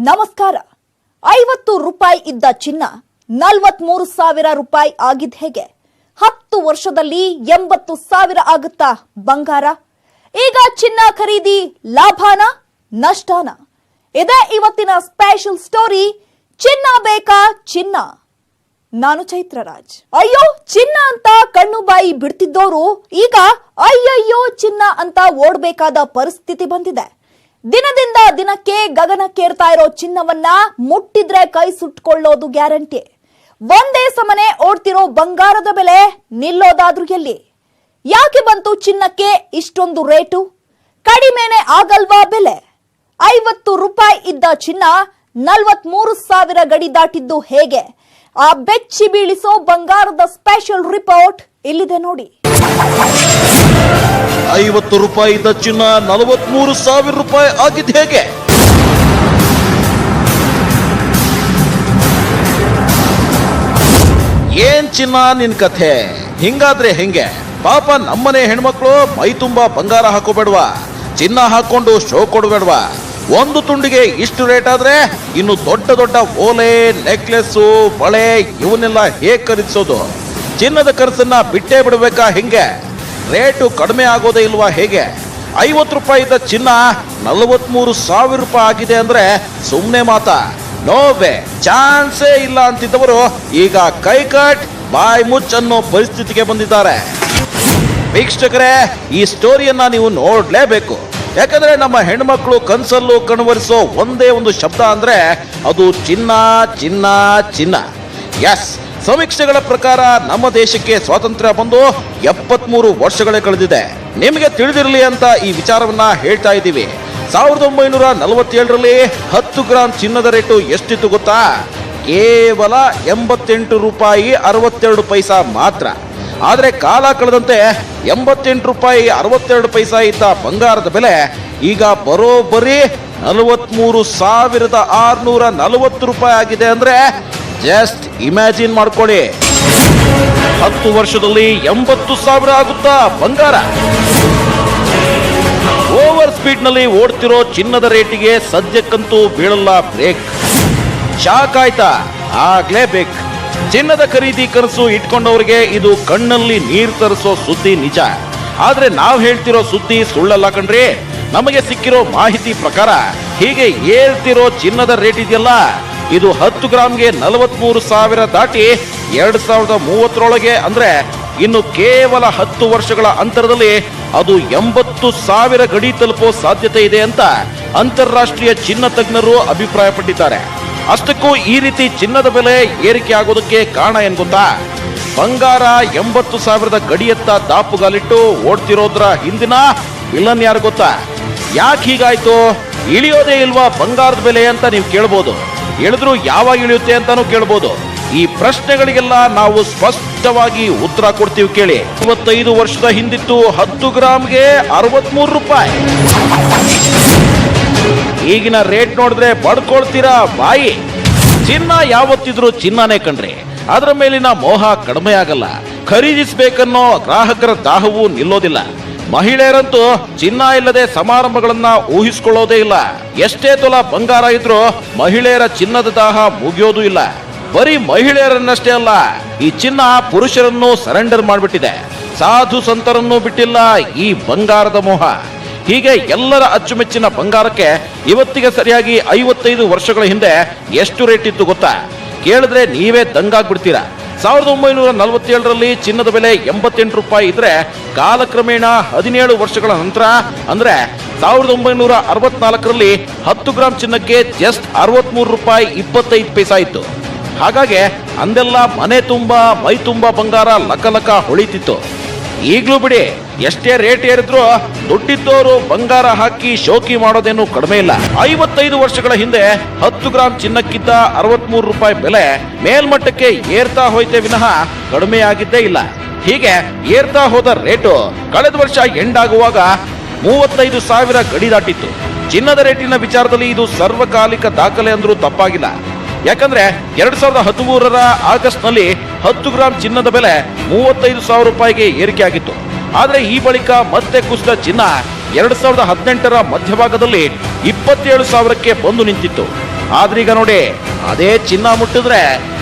ನಮಸ್ಕಾರ. 50 ರೂಪಾಯಿ ಇದ್ದ ಚಿನ್ನ 43,000 ರೂಪಾಯಿ ಆಗಿದ್ ಹೇಗೆ? 10 ವರ್ಷದಲ್ಲಿ 80,000 ಆಗುತ್ತಾ ಬಂಗಾರ? ಈಗ ಚಿನ್ನ ಖರೀದಿ ಲಾಭಾನ ನಷ್ಟಾನ? ಇದೇ ಇವತ್ತಿನ ಸ್ಪೆಷಲ್ ಸ್ಟೋರಿ. ಚಿನ್ನ ಬೇಕಾ ಚಿನ್ನ? ನಾನು ಚೈತ್ರರಾಜ್. ಅಯ್ಯೋ ಚಿನ್ನ ಅಂತ ಕಣ್ಣು ಬಾಯಿ ಬಿಡ್ತಿದ್ದೋರು ಈಗ ಅಯ್ಯಯ್ಯೋ ಚಿನ್ನ ಅಂತ ಓಡ್ಬೇಕಾದ ಪರಿಸ್ಥಿತಿ ಬಂದಿದೆ. ದಿನದಿಂದ ದಿನಕ್ಕೆ ಗಗನಕ್ಕೇರ್ತಾ ಇರೋ ಚಿನ್ನವನ್ನ ಮುಟ್ಟಿದ್ರೆ ಕೈ ಸುಟ್ಕೊಳ್ಳೋದು ಗ್ಯಾರಂಟಿ. ಒಂದೇ ಸಮನೆ ಓಡ್ತಿರೋ ಬಂಗಾರದ ಬೆಲೆ ನಿಲ್ಲೋದಾದ್ರೂ ಎಲ್ಲಿ? ಯಾಕೆ ಬಂತು ಚಿನ್ನಕ್ಕೆ ಇಷ್ಟೊಂದು ರೇಟು? ಕಡಿಮೆನೆ ಆಗಲ್ವಾ ಬೆಲೆ? 50 ರೂಪಾಯಿ ಇದ್ದ ಚಿನ್ನ 43,000 ಗಡಿ ದಾಟಿದ್ದು ಹೇಗೆ? ಆ ಬೆಚ್ಚಿ ಬೀಳಿಸೋ ಬಂಗಾರದ ಸ್ಪೆಷಲ್ ರಿಪೋರ್ಟ್ ಇಲ್ಲಿದೆ ನೋಡಿ. 50 ರೂಪಾಯಿ ಇದ್ದ ಚಿನ್ನ 43,000 ರೂಪಾಯಿ ಆಗಿದ್ದು ಹೇಗೆ? ಏನ್ ಚಿನ್ನ ನಿನ್ ಕಥೆ? ಹಿಂಗಾದ್ರೆ ಹೆಂಗೆ? ಪಾಪ ನಮ್ಮನೆ ಹೆಣ್ಮಕ್ಳು ಮೈ ತುಂಬಾ ಬಂಗಾರ ಹಾಕೋಬೇಡ್ವಾ? ಚಿನ್ನ ಹಾಕೊಂಡು ಶೋ ಕೊಡಬೇಡ್ವಾ? ಒಂದು ತುಂಡಿಗೆ ಇಷ್ಟು ರೇಟ್ ಆದ್ರೆ ಇನ್ನು ದೊಡ್ಡ ದೊಡ್ಡ ಓಲೆ, ನೆಕ್ಲೆಸ್ಸು, ಬಳೆ ಇವನ್ನೆಲ್ಲ ಹೇಗ್ ಖರೀದಿಸೋದು? ಚಿನ್ನದ ಖರ್ಚನ್ನ ಬಿಟ್ಟೇ ಬಿಡ್ಬೇಕಾ ಹೆಂಗೆ? ರೇಟು ಕಡಿಮೆ ಆಗೋದೇ ಇಲ್ವಾ ಹೇಗೆ? 50 ರೂಪಾಯಿ ಇದ್ದ ಚಿನ್ನ 43,000 ರೂಪಾಯಿ ಆಗಿದೆ ಅಂದ್ರೆ ಸುಮ್ಮನೆ ಮಾತಾ? ನೋವೇ ಚಾನ್ಸೇ ಇಲ್ಲ ಅಂತಿದ್ದವರು ಈಗ ಕೈ ಕಟ್ ಬಾಯಿ ಮುಚ್ಚ ಅನ್ನೋ ಪರಿಸ್ಥಿತಿಗೆ ಬಂದಿದ್ದಾರೆ. ವೀಕ್ಷಕರೇ, ಈ ಸ್ಟೋರಿಯನ್ನ ನೀವು ನೋಡ್ಲೇಬೇಕು. ಯಾಕಂದ್ರೆ ನಮ್ಮ ಹೆಣ್ಮಕ್ಳು ಕನ್ಸಲ್ಲೂ ಕಣ್ವರಿಸೋ ಒಂದೇ ಒಂದು ಶಬ್ದ ಅಂದ್ರೆ ಅದು ಚಿನ್ನ ಚಿನ್ನ ಚಿನ್ನ. ಎಸ್, ಸಮೀಕ್ಷೆಗಳ ಪ್ರಕಾರ ನಮ್ಮ ದೇಶಕ್ಕೆ ಸ್ವಾತಂತ್ರ್ಯ ಬಂದು 73 ವರ್ಷಗಳೇ ಕಳೆದಿದೆ. ನಿಮಗೆ ತಿಳಿದಿರಲಿ ಅಂತ ಈ ವಿಚಾರವನ್ನ ಹೇಳ್ತಾ ಇದ್ದೀವಿ. 1947ರಲ್ಲಿ 10 ಗ್ರಾಂ ಚಿನ್ನದ ರೇಟು ಎಷ್ಟಿತ್ತು ಗೊತ್ತಾ? ಕೇವಲ 88 ರೂಪಾಯಿ 62 ಪೈಸಾ ಮಾತ್ರ. ಆದ್ರೆ ಕಾಲ ಕಳೆದಂತೆ 88 ರೂಪಾಯಿ 62 ಪೈಸಾ ಇದ್ದ ಬಂಗಾರದ ಬೆಲೆ ಈಗ ಬರೋಬ್ಬರಿ 43,640 ರೂಪಾಯಿ ಆಗಿದೆ. ಅಂದ್ರೆ ಜಸ್ಟ್ ಇಮ್ಯಾಜಿನ್ ಮಾಡ್ಕೊಳ್ಳಿ, 10 ವರ್ಷದಲ್ಲಿ 80,000 ಆಗುತ್ತಾ ಬಂಗಾರ? ಓವರ್ ಸ್ಪೀಡ್ ನಲ್ಲಿ ಓಡ್ತಿರೋ ಚಿನ್ನದ ರೇಟಿಗೆ ಸದ್ಯಕ್ಕಂತೂ ಬೀಳಲ್ಲ ಬ್ರೇಕ್. ಶಾಕ್ ಆಯ್ತಾ? ಆಗ್ಲೇಬೇಕು. ಚಿನ್ನದ ಖರೀದಿ ಕನಸು ಇಟ್ಕೊಂಡವರಿಗೆ ಇದು ಕಣ್ಣಲ್ಲಿ ನೀರು ತರಿಸೋ ಸುದ್ದಿ ನಿಜ. ಆದ್ರೆ ನಾವು ಹೇಳ್ತಿರೋ ಸುದ್ದಿ ಸುಳ್ಳಲ್ಲ ಕಣ್ರಿ. ನಮಗೆ ಸಿಕ್ಕಿರೋ ಮಾಹಿತಿ ಪ್ರಕಾರ ಹೀಗೆ ಏಳ್ತಿರೋ ಚಿನ್ನದ ರೇಟ್ ಇದೆಯಲ್ಲ, ಇದು 10 ಗ್ರಾಮ್ಗೆ 43,000 ದಾಟಿ 2030ರೊಳಗೆ ಅಂದ್ರೆ ಇನ್ನು ಕೇವಲ 10 ವರ್ಷಗಳ ಅಂತರದಲ್ಲಿ ಅದು 80,000 ಗಡಿ ತಲುಪೋ ಸಾಧ್ಯತೆ ಇದೆ ಅಂತ ಅಂತಾರಾಷ್ಟ್ರೀಯ ಚಿನ್ನ ತಜ್ಞರು ಅಭಿಪ್ರಾಯಪಟ್ಟಿದ್ದಾರೆ. ಅಷ್ಟಕ್ಕೂ ಈ ರೀತಿ ಚಿನ್ನದ ಬೆಲೆ ಏರಿಕೆ ಆಗೋದಕ್ಕೆ ಕಾರಣ ಏನ್ ಗೊತ್ತಾ? ಬಂಗಾರ 80,000 ಗಡಿಯತ್ತ ದಾಪುಗಾಲಿಟ್ಟು ಓಡ್ತಿರೋದ್ರ ಹಿಂದಿನ ವಿಲನ್ ಯಾರು ಗೊತ್ತಾ? ಯಾಕೆ ಹೀಗಾಯ್ತು? ಇಳಿಯೋದೇ ಇಲ್ವಾ ಬಂಗಾರದ ಬೆಲೆ ಅಂತ ನೀವು ಕೇಳ್ಬೋದು. ಇಳಿದ್ರು ಯಾವಾಗ ಇಳಿಯುತ್ತೆ ಅಂತಾನು ಕೇಳ್ಬೋದು. ಈ ಪ್ರಶ್ನೆಗಳಿಗೆಲ್ಲ ನಾವು ಸ್ಪಷ್ಟವಾಗಿ ಉತ್ತರ ಕೊಡ್ತೀವಿ ಕೇಳಿ. 25 ವರ್ಷದ ಹಿಂದಿತ್ತು 10 ಗ್ರಾಮ್ಗೆ 63 ರೂಪಾಯಿ. ಈಗಿನ ರೇಟ್ ನೋಡಿದ್ರೆ ಬಡ್ಕೊಳ್ತೀರಾ ಬಾಯಿ. ಚಿನ್ನ ಯಾವತ್ತಿದ್ರು ಚಿನ್ನನೇ ಕಣ್ರಿ. ಅದರ ಮೇಲಿನ ಮೋಹ ಕಡಿಮೆ ಆಗಲ್ಲ. ಖರೀದಿಸಬೇಕನ್ನೋ ಗ್ರಾಹಕರ ದಾಹವೂ ನಿಲ್ಲೋದಿಲ್ಲ. ಮಹಿಳೆಯರಂತೂ ಚಿನ್ನ ಇಲ್ಲದೆ ಸಮಾರಂಭಗಳನ್ನ ಊಹಿಸಿಕೊಳ್ಳೋದೇ ಇಲ್ಲ. ಎಷ್ಟೇ ತೊಲ ಬಂಗಾರ ಇದ್ರೂ ಮಹಿಳೆಯರ ಚಿನ್ನದ ದಾಹ ಮುಗಿಯೋದು ಇಲ್ಲ. ಬರೀ ಮಹಿಳೆಯರನ್ನಷ್ಟೇ ಅಲ್ಲ, ಈ ಚಿನ್ನ ಪುರುಷರನ್ನು ಸರೆಂಡರ್ ಮಾಡಿಬಿಟ್ಟಿದೆ. ಸಾಧು ಸಂತರನ್ನು ಬಿಟ್ಟಿಲ್ಲ ಈ ಬಂಗಾರದ ಮೋಹ. ಹೀಗೆ ಎಲ್ಲರ ಅಚ್ಚುಮೆಚ್ಚಿನ ಬಂಗಾರಕ್ಕೆ ಇವತ್ತಿಗೆ ಸರಿಯಾಗಿ 55 ವರ್ಷಗಳ ಹಿಂದೆ ಎಷ್ಟು ರೇಟ್ ಇತ್ತು ಗೊತ್ತಾ? ಕೇಳಿದ್ರೆ ನೀವೇ ದಂಗಾಗ್ಬಿಡ್ತೀರಾ. 1947ರಲ್ಲಿ ಚಿನ್ನದ ಬೆಲೆ 88 ರೂಪಾಯಿ ಇದ್ರೆ ಕಾಲಕ್ರಮೇಣ 17 ವರ್ಷಗಳ ನಂತರ ಅಂದ್ರೆ 1964ರಲ್ಲಿ 10 ಗ್ರಾಂ ಚಿನ್ನಕ್ಕೆ ಜಸ್ಟ್ 63 ರೂಪಾಯಿ 25 ಪೈಸಾ ಇತ್ತು. ಹಾಗಾಗಿ ಅಂದೆಲ್ಲ ಮನೆ ತುಂಬಾ ಮೈ ತುಂಬಾ ಬಂಗಾರ ಲಕ ಲಕ ಹೊಳಿತಿತ್ತು. ಈಗ್ಲೂ ಬಿಡಿ, ಎಷ್ಟೇ ರೇಟ್ ಏರಿದ್ರು ದುಡ್ಡಿದ್ದವರು ಬಂಗಾರ ಹಾಕಿ ಶೋಕಿ ಮಾಡೋದೇನು ಕಡಿಮೆ ಇಲ್ಲ. 55 ವರ್ಷಗಳ ಹಿಂದೆ 10 ಗ್ರಾಂ ಚಿನ್ನಕ್ಕಿದ್ದ 63 ರೂಪಾಯಿ ಬೆಲೆ ಮೇಲ್ಮಟ್ಟಕ್ಕೆ ಏರ್ತಾ ಹೋಯ್ತೆ ವಿನಃ ಕಡಿಮೆ ಆಗಿದ್ದೇ ಇಲ್ಲ. ಹೀಗೆ ಏರ್ತಾ ಹೋದ ರೇಟು ಕಳೆದ ವರ್ಷ ಎಂಡ್ ಆಗುವಾಗ 35,000 ಗಡಿ ದಾಟಿತ್ತು. ಚಿನ್ನದ ರೇಟಿನ ವಿಚಾರದಲ್ಲಿ ಇದು ಸರ್ವಕಾಲಿಕ ದಾಖಲೆ ಅಂದ್ರೂ ತಪ್ಪಾಗಿಲ್ಲ. ಯಾಕಂದ್ರೆ 2013ರ ಆಗಸ್ಟ್ ನಲ್ಲಿ 10 ಗ್ರಾಂ ಚಿನ್ನದ ಬೆಲೆ 35,000 ರೂಪಾಯಿಗೆ ಏರಿಕೆ ಆಗಿತ್ತು. ಆದ್ರೆ ಈ ಬಳಿಕ ಮತ್ತೆ ಕುಸಿದ ಚಿನ್ನ 2018ರ ಮಧ್ಯಭಾಗದಲ್ಲಿ 27,000ಕ್ಕೆ ಬಂದು ನಿಂತಿತ್ತು. ಆದ್ರೀಗ ನೋಡಿ ಅದೇ ಚಿನ್ನ ಮುಟ್ಟಿದ್ರೆ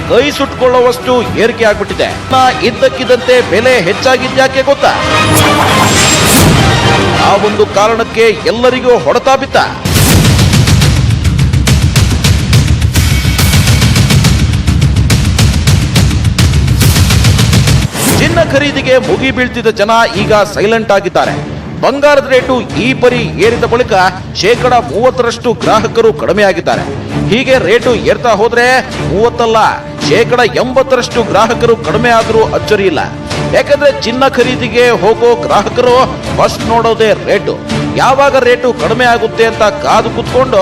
ಕೈ ಸುಟ್ಕೊಳ್ಳುವಷ್ಟು ಏರಿಕೆ ಆಗ್ಬಿಟ್ಟಿದೆ. ಇದ್ದಕ್ಕಿದ್ದಂತೆ ಬೆಲೆ ಹೆಚ್ಚಾಗಿದ್ಯಾಕೆ ಗೊತ್ತಾ? ಆ ಒಂದು ಕಾರಣಕ್ಕೆ ಎಲ್ಲರಿಗೂ ಹೊಡೆತ ಬಿತ್ತ. ಚಿನ್ನ ಖರೀದಿಗೆ ಮುಗಿ ಬೀಳ್ತಿದ್ದ ಜನ ಈಗ ಸೈಲೆಂಟ್ ಆಗಿದ್ದಾರೆ. ಬಂಗಾರದ ರೇಟು ಈ ಪರಿ ಏರಿದ ಬಳಿಕ 30% ಗ್ರಾಹಕರು ಕಡಿಮೆ ಆಗಿದ್ದಾರೆ. ಹೀಗೆ ರೇಟು ಏರ್ತಾ ಹೋದ್ರೆ 30 ಅಲ್ಲ 80% ಗ್ರಾಹಕರು ಕಡಿಮೆ ಆದ್ರೂ ಅಚ್ಚರಿ ಇಲ್ಲ. ಯಾಕಂದ್ರೆ ಚಿನ್ನ ಖರೀದಿಗೆ ಹೋಗೋ ಗ್ರಾಹಕರು ಫಸ್ಟ್ ನೋಡೋದೇ ರೇಟು. ಯಾವಾಗ ರೇಟು ಕಡಿಮೆ ಆಗುತ್ತೆ ಅಂತ ಕಾದು ಕುತ್ಕೊಂಡು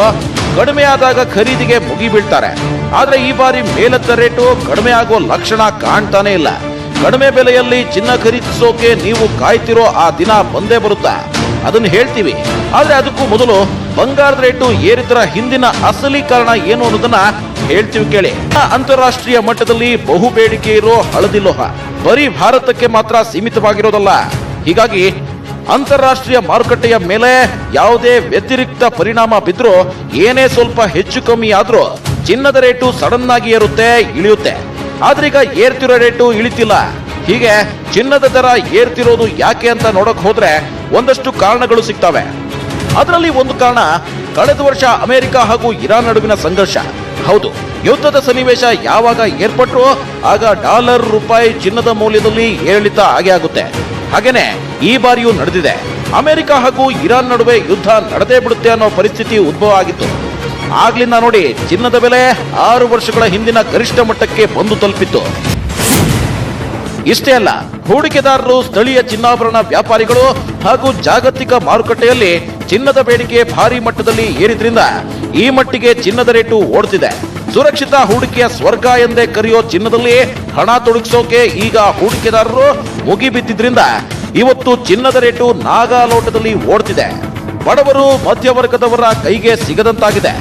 ಕಡಿಮೆ ಆದಾಗ ಖರೀದಿಗೆ ಮುಗಿ ಬೀಳ್ತಾರೆ. ಆದ್ರೆ ಈ ಬಾರಿ ಮೇಲೆತ್ತ ರೇಟು ಕಡಿಮೆ ಆಗೋ ಲಕ್ಷಣ ಕಾಣ್ತಾನೆ ಇಲ್ಲ. ಕಡಿಮೆ ಬೆಲೆಯಲ್ಲಿ ಚಿನ್ನ ಖರೀದಿಸೋಕೆ ನೀವು ಕಾಯ್ತಿರೋ ಆ ದಿನ ಬಂದೇ ಬರುತ್ತಾ? ಅದನ್ನ ಹೇಳ್ತೀವಿ. ಆದ್ರೆ ಅದಕ್ಕೂ ಮೊದಲು ಬಂಗಾರದ ರೇಟು ಏರಿದ್ರ ಹಿಂದಿನ ಅಸಲಿ ಕಾರಣ ಏನು ಅನ್ನೋದನ್ನ ಹೇಳ್ತೀವಿ ಕೇಳಿ. ಅಂತಾರಾಷ್ಟ್ರೀಯ ಮಟ್ಟದಲ್ಲಿ ಬಹು ಬೇಡಿಕೆ ಇರೋ ಹಳದಿ ಲೋಹ ಬರೀ ಭಾರತಕ್ಕೆ ಮಾತ್ರ ಸೀಮಿತವಾಗಿರೋದಲ್ಲ. ಹೀಗಾಗಿ ಅಂತಾರಾಷ್ಟ್ರೀಯ ಮಾರುಕಟ್ಟೆಯ ಮೇಲೆ ಯಾವುದೇ ವ್ಯತಿರಿಕ್ತ ಪರಿಣಾಮ ಬಿದ್ರೂ, ಏನೇ ಸ್ವಲ್ಪ ಹೆಚ್ಚು ಕಮ್ಮಿ ಆದ್ರೂ ಚಿನ್ನದ ರೇಟು ಸಡನ್ ಆಗಿ ಏರುತ್ತೆ, ಇಳಿಯುತ್ತೆ. ಆದ್ರೀಗ ಏರ್ತಿರೋ ರೇಟು ಇಳಿತಿಲ್ಲ. ಹೀಗೆ ಚಿನ್ನದ ದರ ಏರ್ತಿರೋದು ಯಾಕೆ ಅಂತ ನೋಡಕ್ ಹೋದ್ರೆ ಒಂದಷ್ಟು ಕಾರಣಗಳು ಸಿಗ್ತವೆ. ಅದರಲ್ಲಿ ಒಂದು ಕಾರಣ ಕಳೆದ ವರ್ಷ ಅಮೆರಿಕ ಹಾಗೂ ಇರಾನ್ ನಡುವಿನ ಸಂಘರ್ಷ. ಹೌದು, ಯುದ್ಧದ ಸನ್ನಿವೇಶ ಯಾವಾಗ ಏರ್ಪಟ್ಟರು ಆಗ ಡಾಲರ್ ರೂಪಾಯಿ ಚಿನ್ನದ ಮೌಲ್ಯದಲ್ಲಿ ಏರಿಳಿತ ಆಗೇ ಆಗುತ್ತೆ. ಹಾಗೇನೆ ಈ ಬಾರಿಯೂ ನಡೆದಿದೆ. ಅಮೆರಿಕ ಹಾಗೂ ಇರಾನ್ ನಡುವೆ ಯುದ್ಧ ನಡೆದೇ ಬಿಡುತ್ತೆ ಅನ್ನೋ ಪರಿಸ್ಥಿತಿ ಉದ್ಭವ ಆಗಿತ್ತು. ಆಗ್ಲಿಂದ ನೋಡಿ ಚಿನ್ನದ ಬೆಲೆ 6 ವರ್ಷಗಳ ಹಿಂದಿನ ಗರಿಷ್ಠ ಮಟ್ಟಕ್ಕೆ ಬಂದು ತಲುಪಿತ್ತು. ಇಷ್ಟೇ ಅಲ್ಲ, ಹೂಡಿಕೆದಾರರು, ಸ್ಥಳೀಯ ಚಿನ್ನಾಭರಣ ವ್ಯಾಪಾರಿಗಳು ಹಾಗೂ ಜಾಗತಿಕ ಮಾರುಕಟ್ಟೆಯಲ್ಲಿ ಚಿನ್ನದ ಬೇಡಿಕೆ ಭಾರಿ ಮಟ್ಟದಲ್ಲಿ ಏರಿದ್ರಿಂದ ಈ ಮಟ್ಟಿಗೆ ಚಿನ್ನದ ರೇಟು ಓಡ್ತಿದೆ. ಸುರಕ್ಷಿತ ಹೂಡಿಕೆಯ ಸ್ವರ್ಗ ಎಂದೇ ಕರೆಯೋ ಚಿನ್ನದಲ್ಲಿ ಹಣ ತೊಡಗಿಸೋಕೆ ಈಗ ಹೂಡಿಕೆದಾರರು ಮುಗಿಬಿದ್ದಿದ್ರಿಂದ ಇವತ್ತು ಚಿನ್ನದ ರೇಟು ನಾಗಾಲೋಟದಲ್ಲಿ ಓಡ್ತಿದೆ. ಬಡವರು, ಮಧ್ಯವರ್ಗದವರ ಕೈಗೆ ಸಿಗದಂತಾಗಿದೆ.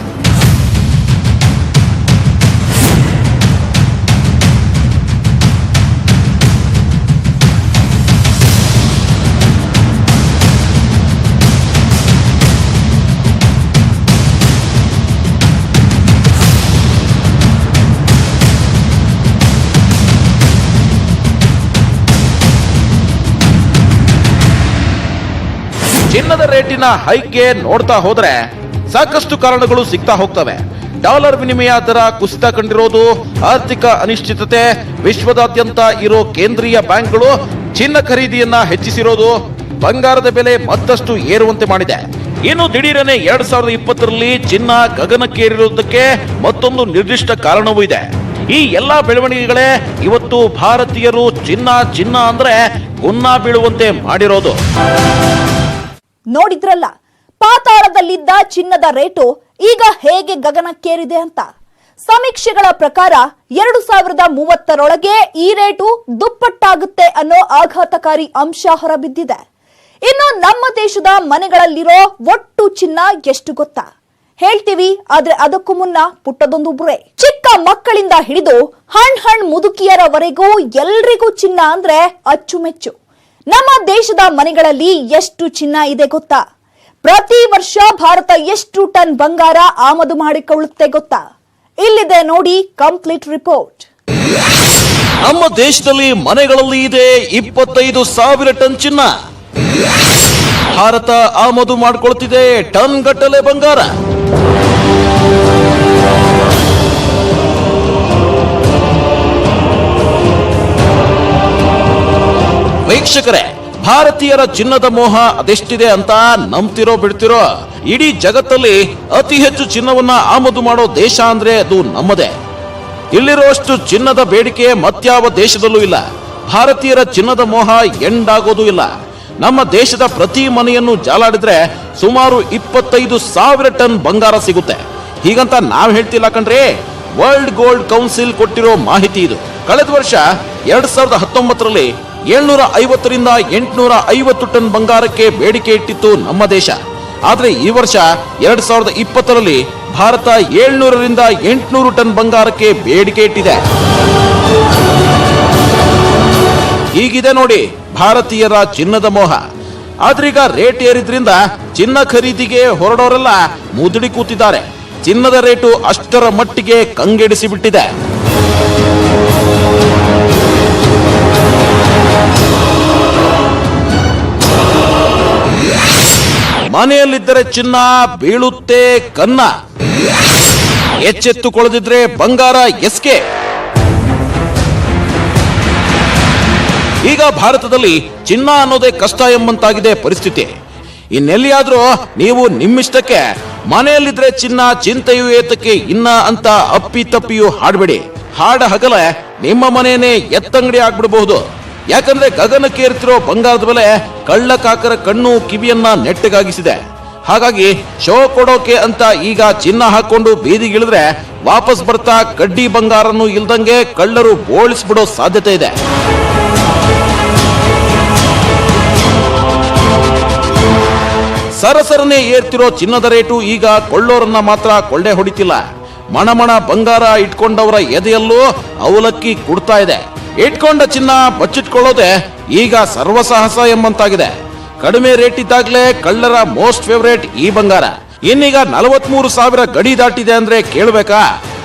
ಚಿನ್ನದ ರೇಟಿನ ಹೈಕ್ಗೆ ನೋಡ್ತಾ ಹೋದ್ರೆ ಸಾಕಷ್ಟು ಕಾರಣಗಳು ಸಿಗ್ತಾ ಹೋಗ್ತವೆ. ಡಾಲರ್ ವಿನಿಮಯ ದರ ಕುಸಿತ ಕಂಡಿರೋದು, ಆರ್ಥಿಕ ಅನಿಶ್ಚಿತತೆ, ವಿಶ್ವದಾದ್ಯಂತ ಇರೋ ಕೇಂದ್ರೀಯ ಬ್ಯಾಂಕ್ಗಳು ಚಿನ್ನ ಖರೀದಿಯನ್ನ ಹೆಚ್ಚಿಸಿರೋದು ಬಂಗಾರದ ಬೆಲೆ ಮತ್ತಷ್ಟು ಏರುವಂತೆ ಮಾಡಿದೆ. ಇನ್ನು ದಿಢೀರನೆ 2020ರಲ್ಲಿ ಚಿನ್ನ ಗಗನಕ್ಕೇರಿರುವುದಕ್ಕೆ ಮತ್ತೊಂದು ನಿರ್ದಿಷ್ಟ ಕಾರಣವೂ ಇದೆ. ಈ ಎಲ್ಲಾ ಬೆಳವಣಿಗೆಗಳೇ ಇವತ್ತು ಭಾರತೀಯರು ಚಿನ್ನ ಅಂದ್ರೆ ಗುನ್ನ ಬೀಳುವಂತೆ ಮಾಡಿರೋದು. ನೋಡಿದ್ರಲ್ಲ, ಪಾತಾಳದಲ್ಲಿದ್ದ ಚಿನ್ನದ ರೇಟು ಈಗ ಹೇಗೆ ಗಗನಕ್ಕೇರಿದೆ ಅಂತ. ಸಮೀಕ್ಷೆಗಳ ಪ್ರಕಾರ 2030ರೊಳಗೆ ಈ ರೇಟು ದುಪ್ಪಟ್ಟಾಗುತ್ತೆ ಅನ್ನೋ ಆಘಾತಕಾರಿ ಅಂಶ ಹೊರಬಿದ್ದಿದೆ. ಇನ್ನು ನಮ್ಮ ದೇಶದ ಮನೆಗಳಲ್ಲಿರೋ ಒಟ್ಟು ಚಿನ್ನ ಎಷ್ಟು ಗೊತ್ತಾ? ಹೇಳ್ತೀವಿ, ಆದ್ರೆ ಅದಕ್ಕೂ ಮುನ್ನ ಪುಟ್ಟದೊಂದು ಬ್ರೇಕ್. ಚಿಕ್ಕ ಮಕ್ಕಳಿಂದ ಹಿಡಿದು ಹಣ್ ಮುದುಕಿಯರವರೆಗೂ ಎಲ್ರಿಗೂ ಚಿನ್ನ ಅಂದ್ರೆ ಅಚ್ಚುಮೆಚ್ಚು. ನಮ್ಮ ದೇಶದ ಮನೆಗಳಲ್ಲಿ ಎಷ್ಟು ಚಿನ್ನ ಇದೆ ಗೊತ್ತಾ? ಪ್ರತಿ ವರ್ಷ ಭಾರತ ಎಷ್ಟು ಟನ್ ಬಂಗಾರ ಆಮದು ಮಾಡಿಕೊಳ್ಳುತ್ತೆ ಗೊತ್ತಾ? ಇಲ್ಲಿದೆ ನೋಡಿ ಕಂಪ್ಲೀಟ್ ರಿಪೋರ್ಟ್. ನಮ್ಮ ದೇಶದಲ್ಲಿ ಮನೆಗಳಲ್ಲಿ ಇದೆ 25,000 ಟನ್ ಚಿನ್ನ. ಭಾರತ ಆಮದು ಮಾಡಿಕೊಳ್ಳುತ್ತಿದೆ ಟನ್ ಗಟ್ಟಲೆ ಬಂಗಾರ. ವೀಕ್ಷಕರೇ, ಭಾರತೀಯರ ಚಿನ್ನದ ಮೋಹ ಅದೆಷ್ಟಿದೆ ಅಂತ ನಂಬ್ತಿರೋ ಬಿಡ್ತಿರೋ, ಇಡೀ ಜಗತ್ತಲ್ಲಿ ಅತಿ ಹೆಚ್ಚು ಚಿನ್ನವನ್ನ ಆಮದು ಮಾಡೋ ದೇಶ ಅಂದ್ರೆ ಅದು ನಮ್ಮದೇ. ಇಲ್ಲಿರುವಷ್ಟು ಚಿನ್ನದ ಬೇಡಿಕೆ ಮತ್ಯಾವ ದೇಶದಲ್ಲೂ ಇಲ್ಲ. ಭಾರತೀಯರ ಚಿನ್ನದ ಮೋಹ ಎಂಡಾಗೋದು ಇಲ್ಲ. ನಮ್ಮ ದೇಶದ ಪ್ರತಿ ಮನೆಯನ್ನು ಜಾಲಾಡಿದ್ರೆ ಸುಮಾರು 25,000 ಟನ್ ಬಂಗಾರ ಸಿಗುತ್ತೆ. ಹೀಗಂತ ನಾವ್ ಹೇಳ್ತಿಲ್ಲ ಕಣ್ರಿ, ವರ್ಲ್ಡ್ ಗೋಲ್ಡ್ ಕೌನ್ಸಿಲ್ ಕೊಟ್ಟಿರೋ ಮಾಹಿತಿ ಇದು. ಕಳೆದ ವರ್ಷ 2019ರಲ್ಲಿ 750ರಿಂದ 850 ಟನ್ ಬಂಗಾರಕ್ಕೆ ಬೇಡಿಕೆ ಇಟ್ಟಿತ್ತು ನಮ್ಮ ದೇಶ. ಆದ್ರೆ ಈ ವರ್ಷ 2020ರಲ್ಲಿ ಭಾರತ 700ರಿಂದ 800 ಟನ್ ಬಂಗಾರಕ್ಕೆ ಬೇಡಿಕೆ ಇಟ್ಟಿದೆ. ಹೀಗಿದೆ ನೋಡಿ ಭಾರತೀಯರ ಚಿನ್ನದ ಮೋಹ. ಆದ್ರೀಗ ರೇಟ್ ಏರಿದ್ರಿಂದ ಚಿನ್ನ ಖರೀದಿಗೆ ಹೊರಡೋರೆಲ್ಲ ಮುದುಡಿ ಕೂತಿದ್ದಾರೆ. ಚಿನ್ನದ ರೇಟು ಅಷ್ಟರ ಮಟ್ಟಿಗೆ ಕಂಗೆಡಿಸಿ ಬಿಟ್ಟಿದೆ. ಮನೆಯಲ್ಲಿದ್ದರೆ ಚಿನ್ನ, ಬೀಳುತ್ತೆ ಕನ್ನ. ಎಚ್ಚೆತ್ತುಕೊಳ್ಳದಿದ್ರೆ ಬಂಗಾರ ಎಸ್ಕೆ. ಈಗ ಭಾರತದಲ್ಲಿ ಚಿನ್ನ ಅನ್ನೋದೇ ಕಷ್ಟ ಎಂಬಂತಾಗಿದೆ ಪರಿಸ್ಥಿತಿ. ಇನ್ನೆಲ್ಲಿಯಾದ್ರೂ ನೀವು ನಿಮ್ಮಿಷ್ಟಕ್ಕೆ ಮನೆಯಲ್ಲಿದ್ರೆ ಚಿನ್ನ, ಚಿಂತೆಯು ಏತಕ್ಕೆ ಇನ್ನ ಅಂತ ಅಪ್ಪಿ ತಪ್ಪಿಯೂ ಹಾಡ್ಬೇಡಿ. ಹಾಡ ಹಗಲೇ ನಿಮ್ಮ ಮನೆಯೇ ಎತ್ತಂಗಡಿ ಆಗ್ಬಿಡಬಹುದು. ಯಾಕಂದ್ರೆ ಗಗನಕ್ಕೆ ಏರ್ತಿರೋ ಬಂಗಾರದ ಬೆಲೆ ಕಳ್ಳಕಾಕರ ಕಣ್ಣು ಕಿವಿಯನ್ನ ನೆಟ್ಟಗಾಗಿಸಿದೆ. ಹಾಗಾಗಿ ಶೋ ಕೊಡೋಕೆ ಅಂತ ಈಗ ಚಿನ್ನ ಹಾಕೊಂಡು ಬೀದಿಗಿಳಿದ್ರೆ ವಾಪಸ್ ಬರ್ತಾ ಕಡ್ಡಿ ಬಂಗಾರನು ಇಲ್ದಂಗೆ ಕಳ್ಳರು ಬೋಳಿಸ್ಬಿಡೋ ಸಾಧ್ಯತೆ ಇದೆ. ಸರಸರನೆ ಏರ್ತಿರೋ ಚಿನ್ನದ ರೇಟು ಈಗ ಕೊಳ್ಳೋರನ್ನ ಮಾತ್ರ ಕೊಳ್ಳೆ ಹೊಡಿತಿಲ್ಲ. ಮಣಮಣ ಬಂಗಾರ ಇಟ್ಕೊಂಡವರ ಎದೆಯಲ್ಲೂ ಅವಲಕ್ಕಿ ಕುಡ್ತಾ ಇದೆ. ಇಟ್ಕೊಂಡ ಚಿನ್ನ ಬಚ್ಚಿಟ್ಕೊಳ್ಳೋದೆ ಈಗ ಸರ್ವಸಾಹಸ ಎಂಬಂತಾಗಿದೆ. ಕಡಿಮೆ ರೇಟ್ ಇದ್ದಾಗಲೇ ಕಳ್ಳರ ಮೋಸ್ಟ್ ಫೇವರೇಟ್ ಈ ಬಂಗಾರ ಇನ್ನೀಗ 43,000 ಗಡಿ ದಾಟಿದೆ ಅಂದ್ರೆ ಕೇಳಬೇಕಾ?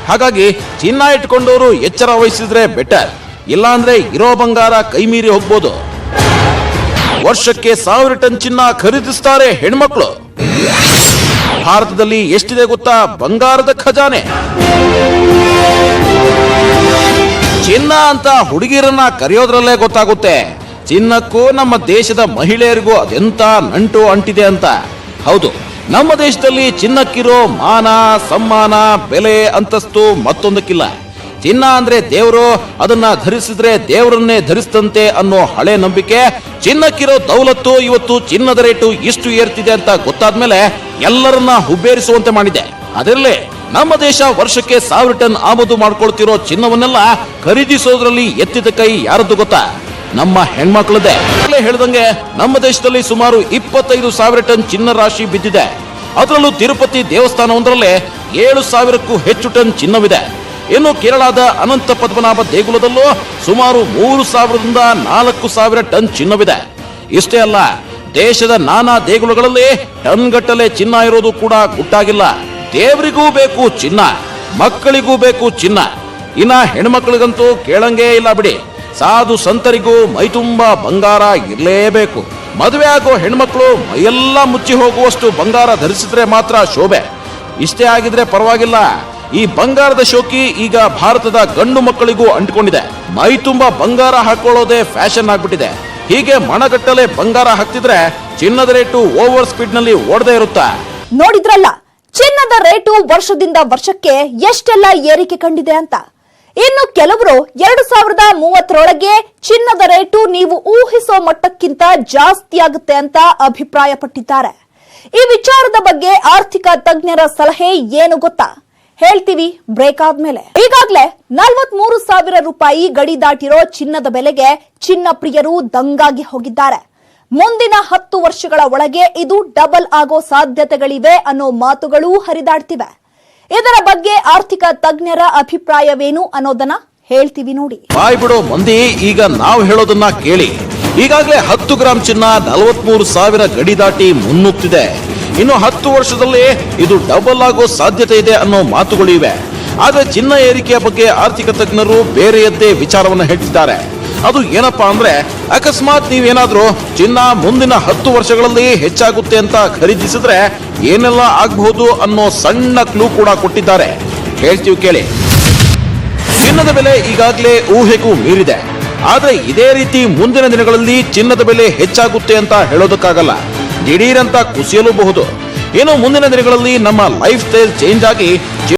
ಹಾಗಾಗಿ ಚಿನ್ನ ಇಟ್ಕೊಂಡವರು ಎಚ್ಚರ ವಹಿಸಿದ್ರೆ ಬೆಟರ್. ಇಲ್ಲ ಅಂದ್ರೆ ಇರೋ ಬಂಗಾರ ಕೈ ಮೀರಿ ಹೋಗ್ಬೋದು. ವರ್ಷಕ್ಕೆ 1000 ಟನ್ ಚಿನ್ನ ಖರೀದಿಸ್ತಾರೆ ಹೆಣ್ಮಕ್ಳು. ಭಾರತದಲ್ಲಿ ಎಷ್ಟಿದೆ ಗೊತ್ತಾ ಬಂಗಾರದ ಖಜಾನೆ? ಚಿನ್ನ ಅಂತ ಹುಡುಗಿರನ್ನ ಕರೆಯೋದ್ರಲ್ಲೇ ಗೊತ್ತಾಗುತ್ತೆ ಚಿನ್ನಕ್ಕೂ ನಮ್ಮ ದೇಶದ ಮಹಿಳೆಯರಿಗೂ ಅದೆಂತ ನಂಟು ಅಂಟಿದೆ ಅಂತ. ಹೌದು, ನಮ್ಮ ದೇಶದಲ್ಲಿ ಚಿನ್ನಕ್ಕಿರೋ ಮಾನ, ಸಮ್ಮಾನ, ಬೆಲೆ, ಅಂತಸ್ತು ಮತ್ತೊಂದಕ್ಕಿಲ್ಲ. ಚಿನ್ನ ಅಂದ್ರೆ ದೇವರು, ಅದನ್ನ ಧರಿಸಿದ್ರೆ ದೇವರನ್ನೇ ಧರಿಸಿದಂತೆ ಅನ್ನೋ ಹಳೆ ನಂಬಿಕೆ. ಚಿನ್ನಕ್ಕಿರೋ ದೌಲತ್ತು ಇವತ್ತು ಚಿನ್ನದ ರೇಟು ಇಷ್ಟು ಏರ್ತಿದೆ ಅಂತ ಗೊತ್ತಾದ್ಮೇಲೆ ಎಲ್ಲರನ್ನ ಹುಬ್ಬೇರಿಸುವಂತೆ ಮಾಡಿದೆ. ಅದರಲ್ಲೇ ನಮ್ಮ ದೇಶ ವರ್ಷಕ್ಕೆ 1000 ಟನ್ ಆಮದು ಮಾಡ್ಕೊಳ್ತಿರೋ ಚಿನ್ನವನ್ನೆಲ್ಲ ಖರೀದಿಸೋದ್ರಲ್ಲಿ ಎತ್ತಿದ ಕೈ ಯಾರದ್ದು ಗೊತ್ತಾ? ನಮ್ಮ ಹೆಣ್ಮಕ್ಳದೇ. ಹೇಳ್ದಂಗೆ ನಮ್ಮ ದೇಶದಲ್ಲಿ ಸುಮಾರು 25,000 ಟನ್ ಚಿನ್ನ ರಾಶಿ ಬಿದ್ದಿದೆ. ಅದರಲ್ಲೂ ತಿರುಪತಿ ದೇವಸ್ಥಾನವೊಂದರಲ್ಲೇ 7,000ಕ್ಕೂ ಹೆಚ್ಚು ಟನ್ ಚಿನ್ನವಿದೆ. ಇನ್ನು ಕೇರಳದ ಅನಂತ ಪದ್ಮನಾಭ ದೇಗುಲದಲ್ಲೂ ಸುಮಾರು 3,000ರಿಂದ 4,000 ಟನ್ ಚಿನ್ನವಿದೆ. ಇಷ್ಟೇ ಅಲ್ಲ, ದೇಶದ ನಾನಾ ದೇಗುಲಗಳಲ್ಲಿ ಟನ್ ಗಟ್ಟಲೆ ಚಿನ್ನ ಇರೋದು ಕೂಡ ಗುಟ್ಟಾಗಿಲ್ಲ. ದೇವರಿಗೂ ಬೇಕು ಚಿನ್ನ, ಮಕ್ಕಳಿಗೂ ಬೇಕು ಚಿನ್ನ. ಇನ್ನ ಹೆಣ್ಮಕ್ಳಿಗಂತೂ ಕೇಳಂಗೇ ಇಲ್ಲ ಬಿಡಿ. ಸಾಧು ಸಂತರಿಗೂ ಮೈತುಂಬ ಬಂಗಾರ ಇರಲೇಬೇಕು. ಮದುವೆ ಆಗೋ ಹೆಣ್ಮಕ್ಳು ಮೈಯೆಲ್ಲ ಮುಚ್ಚಿ ಹೋಗುವಷ್ಟು ಬಂಗಾರ ಧರಿಸಿದ್ರೆ ಮಾತ್ರ ಶೋಭೆ. ಇಷ್ಟೇ ಆಗಿದ್ರೆ ಪರವಾಗಿಲ್ಲ. ಈ ಬಂಗಾರದ ಶೋಕಿ ಈಗ ಭಾರತದ ಗಂಡು ಮಕ್ಕಳಿಗೂ ಅಂಟಿಕೊಂಡಿದೆ. ಮೈ ತುಂಬಾ ಬಂಗಾರ ಹಾಕೊಳ್ಳೋದೇ ಫ್ಯಾಷನ್ ಆಗ್ಬಿಟ್ಟಿದೆ. ಹೀಗೆ ಮಣಗಟ್ಟಲೆ ಬಂಗಾರ ಹಾಕ್ತಿದ್ರೆ ಚಿನ್ನದ ರೇಟು ಓವರ್ ಸ್ಪೀಡ್ ನಲ್ಲಿ ಓಡದೇ ಇರುತ್ತಾ? ನೋಡಿದ್ರಲ್ಲ, ಚಿನ್ನದ ರೇಟು ವರ್ಷದಿಂದ ವರ್ಷಕ್ಕೆ ಎಷ್ಟೆಲ್ಲ ಏರಿಕೆ ಕಂಡಿದೆ ಅಂತ. ಇನ್ನು ಕೆಲವರು 2030ರೊಳಗೆ ಚಿನ್ನದ ರೇಟು ನೀವು ಊಹಿಸೋ ಮಟ್ಟಕ್ಕಿಂತ ಜಾಸ್ತಿ ಆಗುತ್ತೆ ಅಂತ ಅಭಿಪ್ರಾಯಪಟ್ಟಿದ್ದಾರೆ. ಈ ವಿಚಾರದ ಬಗ್ಗೆ ಆರ್ಥಿಕ ತಜ್ಞರ ಸಲಹೆ ಏನು ಗೊತ್ತಾ? ಹೇಳ್ತೀವಿ ಬ್ರೇಕ್ ಆದ್ಮೇಲೆ. ಈಗಾಗಲೇ 43,000 ರೂಪಾಯಿ ಗಡಿ ದಾಟಿರೋ ಚಿನ್ನದ ಬೆಲೆಗೆ ಚಿನ್ನ ಪ್ರಿಯರು ದಂಗಾಗಿ ಹೋಗಿದ್ದಾರೆ. ಮುಂದಿನ 10 ವರ್ಷಗಳ ಒಳಗೆ ಇದು ಡಬಲ್ ಆಗೋ ಸಾಧ್ಯತೆಗಳಿವೆ ಅನ್ನೋ ಮಾತುಗಳೂ ಹರಿದಾಡ್ತಿವೆ. ಇದರ ಬಗ್ಗೆ ಆರ್ಥಿಕ ತಜ್ಞರ ಅಭಿಪ್ರಾಯವೇನು ಅನ್ನೋದನ್ನ ಹೇಳ್ತೀವಿ ನೋಡಿ. ಬಾಯ್ ಬಿಡೋ ಮಂದಿ, ಈಗ ನಾವು ಹೇಳೋದನ್ನ ಕೇಳಿ. ಈಗಾಗಲೇ 10 ಗ್ರಾಂ ಚಿನ್ನ 43,000 ಗಡಿ ದಾಟಿ ಮುನ್ನುಗ್ತಿದೆ. ಇನ್ನು 10 ವರ್ಷದಲ್ಲಿ ಇದು ಡಬಲ್ ಆಗೋ ಸಾಧ್ಯತೆ ಇದೆ ಅನ್ನೋ ಮಾತುಗಳು ಇವೆ. ಆದ್ರೆ ಚಿನ್ನ ಏರಿಕೆಯ ಬಗ್ಗೆ ಆರ್ಥಿಕ ತಜ್ಞರು ಬೇರೆಯದ್ದೇ ವಿಚಾರವನ್ನು ಹೇಳ್ತಿದ್ದಾರೆ. ಅದು ಏನಪ್ಪಾ ಅಂದ್ರೆ, ಅಕಸ್ಮಾತ್ ನೀವೇನಾದ್ರೂ ಚಿನ್ನ ಮುಂದಿನ 10 ವರ್ಷಗಳಲ್ಲಿ ಹೆಚ್ಚಾಗುತ್ತೆ ಅಂತ ಖರೀದಿಸಿದ್ರೆ ಏನೆಲ್ಲ ಆಗಬಹುದು ಅನ್ನೋ ಸಣ್ಣ ಕ್ಲೂ ಕೂಡ ಕೊಟ್ಟಿದ್ದಾರೆ. ಹೇಳ್ತೀವಿ ಕೇಳಿ. ಚಿನ್ನದ ಬೆಲೆ ಈಗಾಗಲೇ ಊಹೆಗೂ ಮೀರಿದೆ. ಆದ್ರೆ ಇದೇ ರೀತಿ ಮುಂದಿನ ದಿನಗಳಲ್ಲಿ ಚಿನ್ನದ ಬೆಲೆ ಹೆಚ್ಚಾಗುತ್ತೆ ಅಂತ ಹೇಳೋದಕ್ಕಾಗಲ್ಲ. ದಿಢೀರಂತ ಕುಸಿಯಲೂಬಹುದು. ಇನ್ನು ಮುಂದಿನ ದಿನಗಳಲ್ಲಿ ನಮ್ಮ ಲೈಫ್ ಸ್ಟೈಲ್ ಚೇಂಜ್ ಆಗಿ